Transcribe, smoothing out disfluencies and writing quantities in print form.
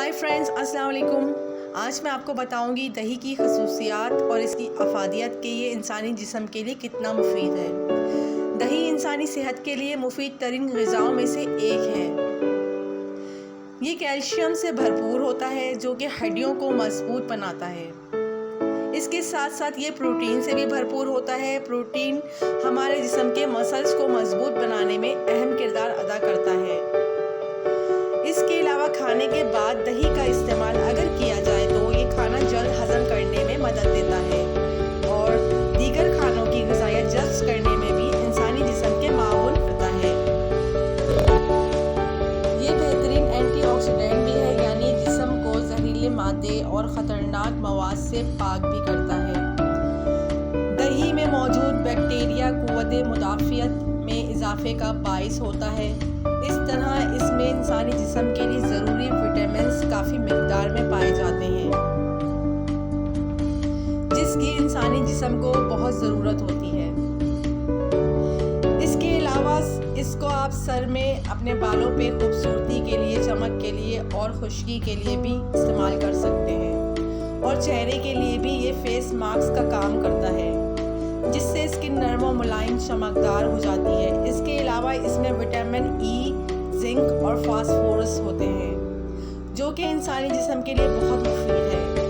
Hi friends, अस्सलाम वालेकुम। आज मैं आपको बताऊंगी दही की खसूसियात और इसकी अफादियत कि ये इंसानी जिस्म के लिए कितना मुफीद है। दही इंसानी सेहत के लिए मुफीद तरीन ग़िज़ाओं में से एक है। ये कैल्शियम से भरपूर होता है जो कि हड्डियों को मजबूत बनाता है। इसके साथ साथ ये प्रोटीन से भी भरपूर होता है। प्रोटीन हमारे जिस्म के मसल्स को मजबूत बनाने में अहम किरदार अदा करता है। इसके अलावा खाने के बाद दही का इस्तेमाल अगर किया जाए तो ये खाना जल्द हज़म करने में मदद देता है और दीगर खानों की ग़िज़ायत जज़्ब करने में भी इंसानी जिस्म के माउन करता है। ये बेहतरीन एंटीऑक्सीडेंट भी है, यानी जिस्म को जहरीले मादे और ख़तरनाक मवाद से पाक भी करता है। दही में मौजूद बैक्टीरिया क़ुव्वत मुदाफ़ियत में इजाफे का बाइस होता है। इस तरह इसमें इंसानी जिस्म के लिए ज़रूरी विटामिन्स काफ़ी मिक़दार में पाए जाते हैं, जिसकी इंसानी जिस्म को बहुत ज़रूरत होती है। इसके अलावा इसको आप सर में अपने बालों पे खूबसूरती के लिए, चमक के लिए और खुश्की के लिए भी इस्तेमाल कर सकते हैं और चेहरे के लिए भी ये फेस मास्क का काम करता है, जिससे स्किन नरम और मुलायम चमकदार हो जाती है। इसके अलावा इसमें विटामिन ई, जिंक और फास्फोरस होते हैं जो कि इंसानी जिस्म के लिए बहुत मुफीद है।